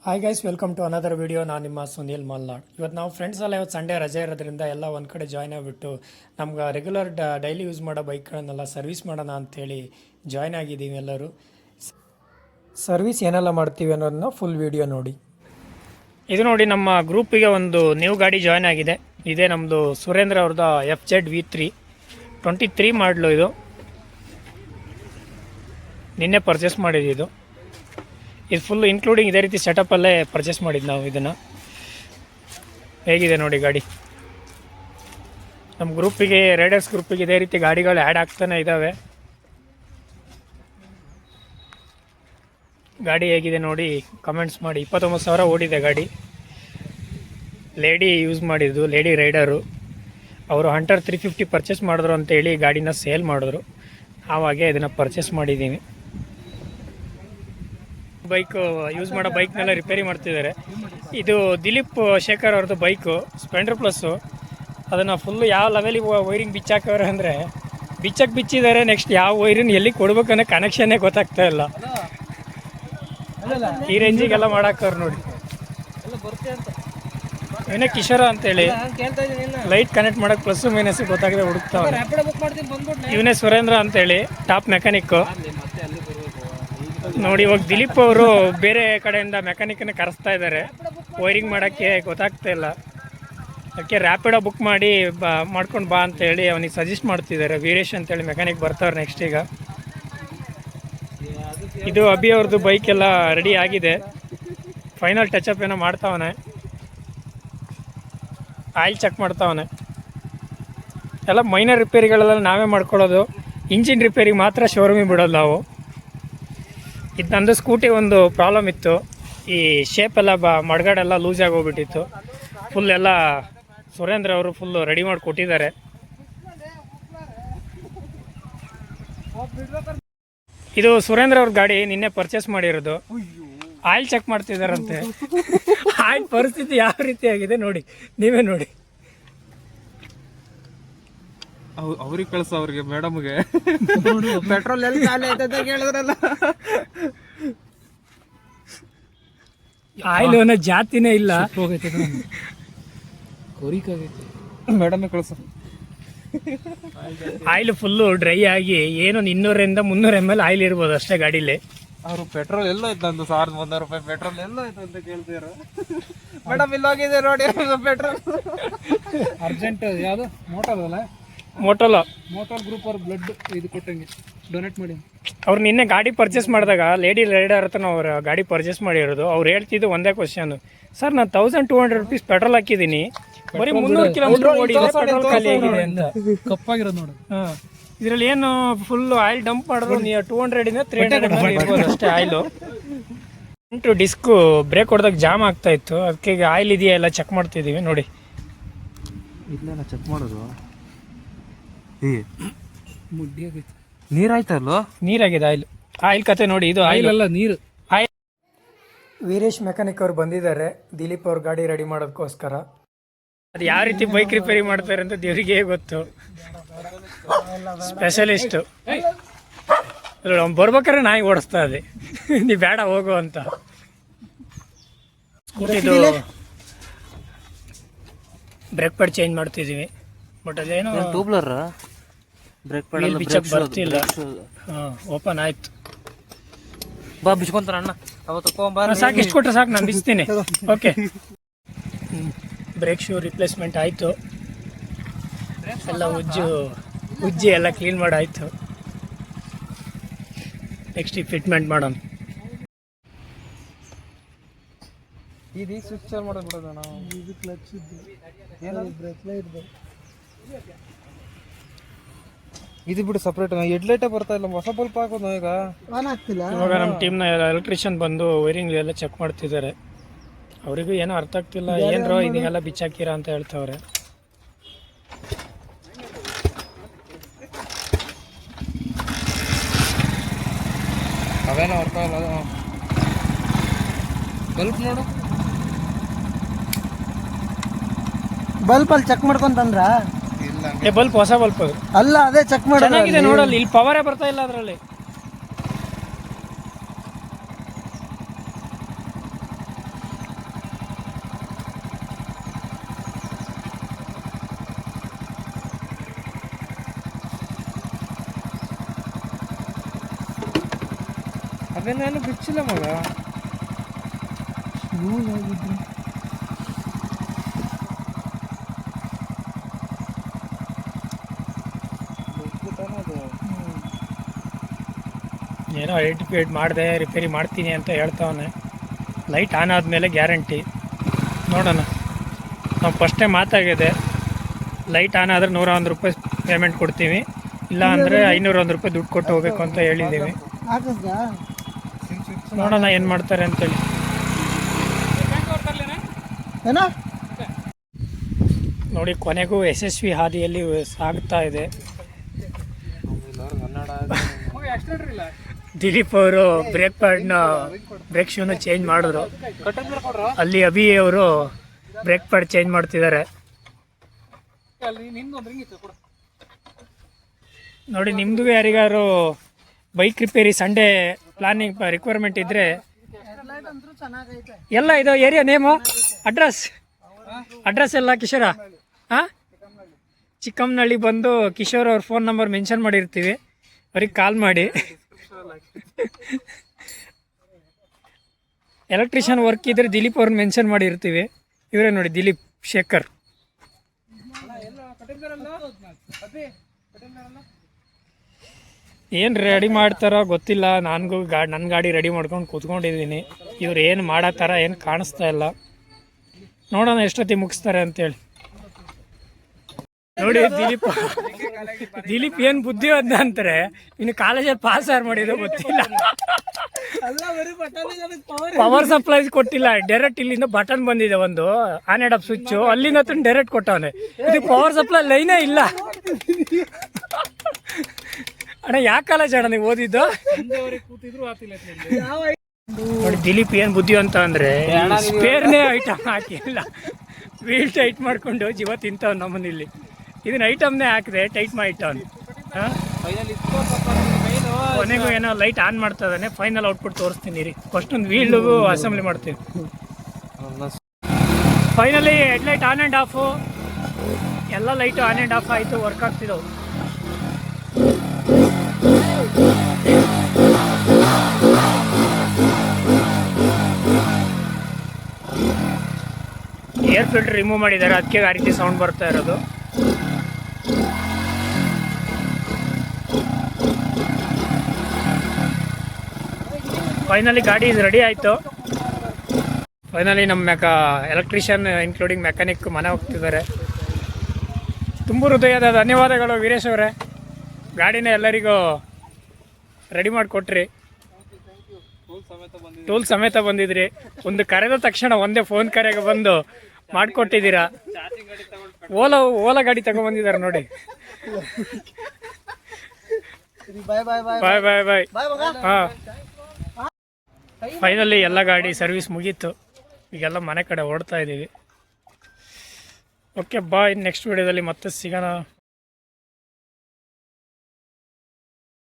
Hi guys, welcome to another video. ನಾನು ನಿಮ್ಮ ಸುನೀಲ್ ಮಲ್ನಾಡ್. ಇವತ್ತು ನಾವು ಫ್ರೆಂಡ್ಸ್ ಎಲ್ಲ ಇವತ್ತು ಸಂಡೇ ರಜೆ ಇರೋದ್ರಿಂದ ಎಲ್ಲ ಒಂದು ಕಡೆ ಜಾಯ್ನ್ ಆಗಿಬಿಟ್ಟು ನಮ್ಗೆ ರೆಗ್ಯುಲರ್ ಡೈಲಿ ಯೂಸ್ ಮಾಡೋ ಬೈಕ್ಗಳನ್ನೆಲ್ಲ ಸರ್ವಿಸ್ ಮಾಡೋಣ ಅಂಥೇಳಿ ಜಾಯ್ನ್ ಆಗಿದ್ದೀವಿ. ಎಲ್ಲರೂ ಸರ್ವಿಸ್ ಏನೆಲ್ಲ ಮಾಡ್ತೀವಿ ಅನ್ನೋದನ್ನ ಫುಲ್ ವಿಡಿಯೋ ನೋಡಿ. ಇದು ನೋಡಿ, ನಮ್ಮ ಗ್ರೂಪಿಗೆ ಒಂದು ನ್ಯೂ ಗಾಡಿ ಜಾಯ್ನ್ ಆಗಿದೆ. ಇದೇ ನಮ್ಮದು ಸುರೇಂದ್ರ ಅವ್ರದ್ದು FZ-V3 23 ಮಾಡಲು. ಇದು ನಿನ್ನೆ ಪರ್ಚೇಸ್ ಮಾಡಿದ್ದು. ಇದು ಫುಲ್ ಇನ್ಕ್ಲೂಡಿಂಗ್ ಇದೇ ರೀತಿ ಸೆಟಪ್ಪಲ್ಲೇ ಪರ್ಚೇಸ್ ಮಾಡಿದ್ದು ನಾವು. ಇದನ್ನು ಹೇಗಿದೆ ನೋಡಿ ಗಾಡಿ. ನಮ್ಮ ಗ್ರೂಪಿಗೆ, ರೈಡರ್ಸ್ ಗ್ರೂಪಿಗೆ ಇದೇ ರೀತಿ ಗಾಡಿಗಳು ಆ್ಯಡ್ ಆಗ್ತಾನೆ ಇದ್ದಾವೆ. ಗಾಡಿ ಹೇಗಿದೆ ನೋಡಿ ಕಮೆಂಟ್ಸ್ ಮಾಡಿ. 29,000 ಓಡಿದೆ ಗಾಡಿ. ಲೇಡಿ ಯೂಸ್ ಮಾಡಿದ್ದು, ಲೇಡಿ ರೈಡರು. ಅವರು ಹಂಟರ್ 350 ಪರ್ಚೇಸ್ ಮಾಡಿದ್ರು ಅಂತೇಳಿ ಗಾಡಿನ ಸೇಲ್ ಮಾಡಿದ್ರು. ಆವಾಗೆ ಇದನ್ನು ಪರ್ಚೇಸ್ ಮಾಡಿದ್ದೀನಿ. ಬೈಕು ಯೂಸ್ ಮಾಡೋ ಬೈಕ್ನೆಲ್ಲ ರಿಪೇರಿ ಮಾಡ್ತಿದ್ದಾರೆ. ಇದು ದಿಲೀಪ್ ಶೇಖರ್ ಅವ್ರದ್ದು ಬೈಕು, ಸ್ಪ್ಲೆಂಡರ್ ಪ್ಲಸ್ಸು. ಅದನ್ನು ಫುಲ್ಲು ಯಾವ ಲೆವೆಲಿಗೆ ವೈರಿಂಗ್ ಬಿಚ್ಚಾಕವ್ರೆ ಅಂದರೆ ಬಿಚ್ಚಿದ್ದಾರೆ. ನೆಕ್ಸ್ಟ್ ಯಾವ ವೈರಿನ ಎಲ್ಲಿ ಕೊಡ್ಬೇಕನ್ನೋ ಕನೆಕ್ಷನ್ನೇ ಗೊತ್ತಾಗ್ತಾ ಇಲ್ಲ. ಈ ರೇಂಜಿಗೆಲ್ಲ ಮಾಡಾಕವ್ರು ನೋಡಿ. ಇವನೇ ಕಿಶೋರ ಅಂತೇಳಿ ಲೈಟ್ ಕನೆಕ್ಟ್ ಮಾಡೋಕ್ಕೆ ಪ್ಲಸ್ಸು ಮೈನಸ್ ಗೊತ್ತಾಗದೆ ಹುಡುಕ್ತಾವೆ. ಇವನೇ ಸುರೇಂದ್ರ ಅಂತೇಳಿ ಟಾಪ್ ಮೆಕ್ಯಾನಿಕ್ಕು ನೋಡಿ. ಇವಾಗ ದಿಲೀಪ್ ಅವರು ಬೇರೆ ಕಡೆಯಿಂದ ಮೆಕ್ಯಾನಿಕನ್ನ ಕರೆಸ್ತಾ ಇದ್ದಾರೆ. ವೈರಿಂಗ್ ಮಾಡೋಕ್ಕೆ ಗೊತ್ತಾಗ್ತಾ ಇಲ್ಲ. ಅದಕ್ಕೆ ರ್ಯಾಪಿಡೋ ಬುಕ್ ಮಾಡಿ ಮಾಡ್ಕೊಂಡು ಬಾ ಅಂತೇಳಿ ಅವನಿಗೆ ಸಜೆಸ್ಟ್ ಮಾಡ್ತಿದ್ದಾರೆ. ವೀರೇಶ್ ಅಂತೇಳಿ ಮೆಕ್ಯಾನಿಕ್ ಬರ್ತಾರೆ ನೆಕ್ಸ್ಟ್. ಈಗ ಇದು ಅಭಿ ಅವ್ರದ್ದು ಬೈಕ್ ಎಲ್ಲ ರೆಡಿ ಆಗಿದೆ. ಫೈನಲ್ ಟಚಪ್ ಏನೋ ಮಾಡ್ತಾವನೆ. Oil check ಮಾಡ್ತಾವನೆ. ಎಲ್ಲ ಮೈನರ್ ರಿಪೇರಿಗಳೆಲ್ಲ ನಾವೇ ಮಾಡ್ಕೊಳ್ಳೋದು. ಇಂಜಿನ್ ರಿಪೇರಿಗೆ ಮಾತ್ರ ಶೋರೂಮಿಗೆ ಬಿಡೋದು ನಾವು. ಇದು ನಂದು ಸ್ಕೂಟಿ ಒಂದು ಪ್ರಾಬ್ಲಮ್ ಇತ್ತು. ಈ ಶೇಪೆಲ್ಲ ಮಡ್ಗಾಡೆಲ್ಲ ಲೂಸ್ ಆಗಿ ಹೋಗ್ಬಿಟ್ಟಿತ್ತು. ಫುಲ್ ಎಲ್ಲ ಸುರೇಂದ್ರ ಅವರು ಫುಲ್ಲು ರೆಡಿ ಮಾಡಿ ಕೊಟ್ಟಿದ್ದಾರೆ. ಇದು ಸುರೇಂದ್ರ ಅವ್ರ ಗಾಡಿ, ನಿನ್ನೆ ಪರ್ಚೇಸ್ ಮಾಡಿರೋದು. Oil check ಮಾಡ್ತಿದ್ದಾರಂತೆ. ಆಯಿಲ್ ಪರಿಸ್ಥಿತಿ ಯಾವ ರೀತಿ ಆಗಿದೆ ನೋಡಿ, ನೀವೇ ನೋಡಿ. ಅವ್ರಿಗೆ ಕಳ್ಸ, ಅವ್ರಿಗೆ ಮೇಡಮ್ಗೆ ಪೆಟ್ರೋಲ್ ಎಲ್ಲಿ ಖಾಲಿ ಆಯ್ತದ ಕೇಳಿದ್ರಲ್ಲ. ಆಯಿಲ್ ಅನ್ನೋ ಜಾತಿನೇ ಇಲ್ಲ. ಮೇಡಮ್ ಕಳ್ಸ. ಆಯಿಲ್ ಫುಲ್ಲು ಡ್ರೈ ಆಗಿ ಏನು 200ರಿಂದ 300 ml ಆಯಿಲ್ ಇರ್ಬೋದು ಅಷ್ಟೇ ಗಾಡೀಲಿ. ಅವರು ಪೆಟ್ರೋಲ್ ಎಲ್ಲ ಆಯ್ತು, ನಂದು 1,300 ರೂಪಾಯಿ ಪೆಟ್ರೋಲ್ ಎಲ್ಲ ಆಯ್ತು ಅಂತ ಕೇಳ್ತೀರ. ಮೇಡಮ್ ಇಲ್ಲಿ ಹೋಗಿದೆ ನೋಡಿ ಪೆಟ್ರೋಲ್ ಅರ್ಜೆಂಟ್. ಯಾವುದು ಮೋಟೋಲೋ ಗ್ರೂಪ್ ಅವ್ರ ಬ್ಲಡ್ ಇದು ಕೊಟ್ಟಂಗೆ ಡೊನೇಟ್ ಮಾಡಿ. ಅವ್ರು ನಿನ್ನೆ ಗಾಡಿ ಪರ್ಚೇಸ್ ಮಾಡಿದಾಗ ಲೇಡಿ ರೈಡರ್ ಹತ್ರ ಅವ್ರು ಗಾಡಿ ಪರ್ಚೇಸ್ ಮಾಡಿರೋದು. ಅವ್ರು ಹೇಳ್ತಿದ್ದು ಒಂದೇ ಕ್ವಶನ್, ಸರ್ ನಾನು 1,200 ರೂಪೀಸ್ ಪೆಟ್ರೋಲ್ ಹಾಕಿದ್ದೀನಿ, ಬರೀ 300 ಕಿಲೋಮೀಟರ್ ಓಡಿದೆ, ಪೆಟ್ರೋಲ್ ಖಾಲಿ ಆಗಿದೆ ಅಂತ. ಕಪ್ಪಾಗಿರೋದು ನೋಡಿ. ಇದರಲ್ಲಿ ಏನು ಫುಲ್ ಆಯಿಲ್ ಡಂಪ್ ಮಾಡಿದ್ರು 200 300 ಇರ್ಬೋದು ಅಷ್ಟೇ ಆಯಿಲು. ಡಿಸ್ಕು ಬ್ರೇಕ್ ಹೊಡೆದಾಗ ಜಾಮ್ ಆಗ್ತಾ ಇತ್ತು. ಅದಕ್ಕೆ ಈಗ ಆಯಿಲ್ ಇದೆಯಾ ಎಲ್ಲ ಚೆಕ್ ಮಾಡ್ತಿದ್ದೀವಿ ನೋಡಿ. ಇದನ್ನೆಲ್ಲ ಚೆಕ್ ಮಾಡೋದು. ಮುಡ್ಡಿ ಆಗೈತೆ. ನೀರಾಯ್ತಲ್ವ? ನೀರಾಗಿದೆ ಆಯಿಲ್ ಕತೆ ನೋಡಿ. ಇದು ಆಯಿಲ್ ಅಲ್ಲ, ನೀರು. ವೀರೇಶ್ ಮೆಕ್ಯಾನಿಕ್ ಅವ್ರು ಬಂದಿದ್ದಾರೆ ದಿಲೀಪ್ ಅವ್ರ ಗಾಡಿ ರೆಡಿ ಮಾಡೋದಕ್ಕೋಸ್ಕರ. ಅದು ಯಾವ ರೀತಿ ಬೈಕ್ ರಿಪೇರಿ ಮಾಡ್ತಾರೆ ಅಂತ ದೇವರಿಗೆ ಗೊತ್ತು. ಸ್ಪೆಷಲಿಸ್ಟು ಬರ್ಬೇಕಾದ್ರೆ ನಾಯಿ ಓಡಿಸ್ತಾ ಇದೆ, ನೀ ಬೇಡ ಹೋಗು ಅಂತ. ಸ್ಕೂಟಿದು ಬ್ರೇಕ್ ಪ್ಯಾಡ್ ಚೇಂಜ್ ಮಾಡ್ತಿದ್ದೀವಿ. ಬಟ್ ಅದೇನೋ ಟ್ಯೂಬ್ಲರ್ ಬ್ರೇಕ್ ಪ್ಯಾಡ್ ಬಿಚ್ಚಕ್ ಬರ್ತಿಲ್ಲ. ಓಪನ್ ಆಯ್ತು. ಬಾ ಬಿಚ್ಕೊಂತಾರ ಅಣ್ಣ. ಸಾಕು, ಎಷ್ಟು ಕೊಟ್ಟರೆ ಸಾಕು, ನಾನು ಬಿಚ್ತೀನಿ. ಓಕೆ, ಬ್ರೇಕ್ ಶೂ ರಿಪ್ಲೇಸ್ಮೆಂಟ್ ಆಯಿತು. ಎಲ್ಲ ಉಜ್ಜಿ ಎಲ್ಲ ಕ್ಲೀನ್ ಮಾಡಾಯಿತು. ನೆಕ್ಸ್ಟ್ ಈಗ ಫಿಟ್ಮೆಂಟ್ ಮಾಡೋಣ. ಇದು ಸ್ವಿಚ್ ಚಾರ್ಜ್ ಮಾಡೋದು ಬಿಡೋದು ನಾವು. ಇದು ಕ್ಲಚ್ ಇದ್ದು ಏನಾದ್ರು ಬ್ರೇಕ್ ಲೈಟ್ ಇದು ಬಿಡು ಸಪ್ರೇಟ್. ಹೆಡ್ಲೈಟೇ ಬರ್ತಾ ಇಲ್ಲ, ಹೊಸ ಬಲ್ಪ್ ಹಾಕೋದು ಈಗ ಆನ್ ಆಗ್ತಿಲ್ಲ. ಇವಾಗ ನಮ್ಮ ಟೀಮ್ನ ಎಲೆಕ್ಟ್ರಿಷಿಯನ್ ಬಂದು ವೈರಿಂಗ್ ಎಲ್ಲ ಚೆಕ್ ಮಾಡ್ತಿದ್ದಾರೆ. ಅವರಿಗೂ ಏನೋ ಅರ್ಥ ಆಗ್ತಿಲ್ಲ. ಏನ್ರೋ ಇದನ್ನೆಲ್ಲ ಬಿಚ್ಚಾಕಿರ ಅಂತ ಹೇಳ್ತಾವ್ರೆ. ಅವೇನೋ ಅರ್ಥ ಆಗಲ್ಲ. ಬಲ್ಪ್ ನೋಡು, ಬಲ್ಪ್ ಅಲ್ಲಿ ಚೆಕ್ ಮಾಡ್ಕೊಂತಂದ್ರ ಬಲ್ಪ್ ಹೊಸ ಬಲ್ಪ್ ಅಲ್ಲ, ಅದೇ ಚೆಕ್ ಮಾಡಿ. ಚೆನ್ನಾಗಿದೆ ನೋಡಲ್ಲಿ. ಇಲ್ಲಿ ಪವರೇ ಬರ್ತಾ ಇಲ್ಲ ಅದರಲ್ಲಿ. ಅದನ್ನೇನು ಬಿಚ್ಚಿಲ್ಲ ಮಗ. ಲೂಸ್ ಆಗಿದ್ರು. ಏನೋ ಐಡೆಂಟಿಫೈಡ್ ಮಾಡಿದೆ, ರಿಪೇರಿ ಮಾಡ್ತೀನಿ ಅಂತ ಹೇಳ್ತಾವನೆ. ಲೈಟ್ ಆನ್ ಆದಮೇಲೆ ಗ್ಯಾರಂಟಿ ನೋಡೋಣ. ನಾವು ಫಸ್ಟೇ ಮಾತಾಗಿದೆ, ಲೈಟ್ ಆನ್ ಆದರೆ 101 ರೂಪಾಯಿ ಪೇಮೆಂಟ್ ಕೊಡ್ತೀವಿ, ಇಲ್ಲ ಅಂದರೆ 501 ರೂಪಾಯಿ ದುಡ್ಡು ಕೊಟ್ಟು ಹೋಗ್ಬೇಕು ಅಂತ ಹೇಳಿದ್ದೀವಿ. ಹಾಕಿಸ್ದಾ? ನೋಡೋಣ ಏನು ಮಾಡ್ತಾರೆ ಅಂತೇಳಿ. ಏನೋ ನೋಡಿ, ಕೊನೆಗೂ ಯಶಸ್ವಿ ಹಾದಿಯಲ್ಲಿ ಸಾಗ್ತಾ ಇದೆ. ದಿಲೀಪ್ ಅವರು ಬ್ರೇಕ್ ಶೂನ ಚೇಂಜ್ ಮಾಡಿದ್ರು. ಅಲ್ಲಿ ಅಭಿ ಅವರು ಬ್ರೇಕ್ ಪ್ಯಾಡ್ ಚೇಂಜ್ ಮಾಡ್ತಿದ್ದಾರೆ. ನೋಡಿ, ನಿಮ್ಮದು ಯಾರಿಗಾರು bike repair Sunday planning requirement ಇದ್ದರೆ ಎಲ್ಲ ಇದು ಏರಿಯಾ ನೇಮು, ಅಡ್ರೆಸ್ ಎಲ್ಲ ಕಿಶೋರ, ಹಾಂ, ಚಿಕ್ಕಮ್ಮನಹಳ್ಳಿ ಬಂದು ಕಿಶೋರ್ ಅವ್ರ ಫೋನ್ ನಂಬರ್ ಮೆನ್ಷನ್ ಮಾಡಿರ್ತೀವಿ, ಅವ್ರಿಗೆ ಕಾಲ್ ಮಾಡಿ. ಎಲೆಕ್ಟ್ರಿಷಿಯನ್ ವರ್ಕ್ ಇದ್ರೆ ದಿಲೀಪ್ ಅವ್ರನ್ನ ಮೆನ್ಷನ್ ಮಾಡಿರ್ತೀವಿ. ಇವರೇ ನೋಡಿ, ದಿಲೀಪ್ ಶೇಖರ್. ಏನು ರೆಡಿ ಮಾಡ್ತಾರೋ ಗೊತ್ತಿಲ್ಲ. ನನಗೂ ನನ್ನ ಗಾಡಿ ರೆಡಿ ಮಾಡ್ಕೊಂಡು ಕೂತ್ಕೊಂಡಿದ್ದೀನಿ. ಇವ್ರು ಏನು ಮಾಡತ್ತಾರ ಏನು ಕಾಣಿಸ್ತಾ ಇಲ್ಲ. ನೋಡೋಣ ಎಷ್ಟೊತ್ತಿಗೆ ಮುಗಿಸ್ತಾರೆ ಅಂತೇಳಿ. ನೋಡಿ, ದಿಲೀಪ್ ಏನು ಬುದ್ಧಿವಂತ ಅಂತಾರೆ, ಇನ್ನು ಕಾಲೇಜಲ್ಲಿ ಪಾಸ್ ಯಾರು ಮಾಡಿದ್ರು ಗೊತ್ತಿಲ್ಲ. ಪವರ್ ಸಪ್ಲೈ ಕೊಟ್ಟಿಲ್ಲ, ಡೈರೆಕ್ಟ್ ಇಲ್ಲಿಂದ ಬಟನ್ ಬಂದಿದೆ ಒಂದು ಆನ್ ಆ್ಯಂಡ್ ಆಫ್ ಸ್ವಿಚ್, ಅಲ್ಲಿಂದ ಡೈರೆಕ್ಟ್ ಕೊಟ್ಟವನೆ. ಇದು ಪವರ್ ಸಪ್ಲೈ ಲೈನೇ ಇಲ್ಲ. ಅಣ್ಣ, ಯಾವ ಕಾಲೇಜ್ ಅಣ್ಣ ನೀವು ಓದಿದ್ದು? ನೋಡಿ, ದಿಲೀಪ್ ಏನು ಬುದ್ಧಿವಂತ ಅಂದರೆ ಸ್ಪೇರ್ನೇ ಐಟಮ್ ಹಾಕಿಲ್ಲ, ವೀಲ್ ಟೈಟ್ ಮಾಡಿಕೊಂಡು ಜೀವ ತಿಂತವ್ ನಮ್ಮನಿಲ್ಲಿ. ಇದನ್ನ ಐಟಮ್ನೇ ಹಾಕಿದೆ, ಟೈಟ್ ಮಾಡಿಟ್ಟವನು. ಕೊನೆಗೂ ಏನೋ ಲೈಟ್ ಆನ್ ಮಾಡ್ತಾ ಇದ್ದಾನೆ. ಫೈನಲ್ ಔಟ್ಪುಟ್ ತೋರಿಸ್ತೀನಿ ರೀ. ಫಸ್ಟ್ ಒಂದು ವೀಲ್ಡು ಅಸೆಂಬ್ಲಿ ಮಾಡ್ತೀವಿ. Finally headlight on and off, ಎಲ್ಲ ಲೈಟು ಆನ್ ಆ್ಯಂಡ್ ಆಫ್ ಆಯಿತು, ವರ್ಕ್ ಆಗ್ತಿದ್ದವು. ಏರ್ ಫಿಲ್ಟರ್ ರಿಮೂವ್ ಮಾಡಿದ್ದಾರೆ, ಅದಕ್ಕೆ ಆ ರೀತಿ ಸೌಂಡ್ ಬರ್ತಾ ಇರೋದು. ಫೈನಲಿ ಗಾಡಿ ರೆಡಿ ಆಯಿತು. ಫೈನಲಿ ನಮ್ಮ ಎಲೆಕ್ಟ್ರಿಷಿಯನ್ ಇನ್ಕ್ಲೂಡಿಂಗ್ ಮೆಕ್ಯಾನಿಕ್ ಮನೆ ಹೋಗ್ತಿದ್ದಾರೆ. ತುಂಬ ಹೃದಯದ ಧನ್ಯವಾದಗಳು ವೀರೇಶ್ ಅವರೇ. ಗಾಡಿನ ಎಲ್ಲರಿಗೂ ರೆಡಿ ಮಾಡಿಕೊಟ್ರಿ, ಟೂಲ್ ಸಮೇತ ಬಂದಿದ್ರಿ. ಒಂದು ಕರೆದ ತಕ್ಷಣ ಒಂದೇ ಫೋನ್ ಕರೆಗೆ ಬಂದು ಮಾಡಿಕೊಟ್ಟಿದ್ದೀರಾ. ಓಲಾ ಗಾಡಿ ತಗೊಂಡ್ಬಂದಿದ್ದಾರೆ ನೋಡಿ. ಬಾಯ್ ಬಾಯ್ ಬಾಯ್. ಹಾಂ, ಫೈನಲಿ ಎಲ್ಲ ಗಾಡಿ ಸರ್ವಿಸ್ ಮುಗೀತು. ಈಗೆಲ್ಲ ಮನೆ ಕಡೆ ಓಡ್ತಾ ಇದ್ದೀವಿ. ಓಕೆ, ಬಾಯ್. ನೆಕ್ಸ್ಟ್ ವಿಡಿಯೋದಲ್ಲಿ ಮತ್ತೆ ಸಿಗೋಣ.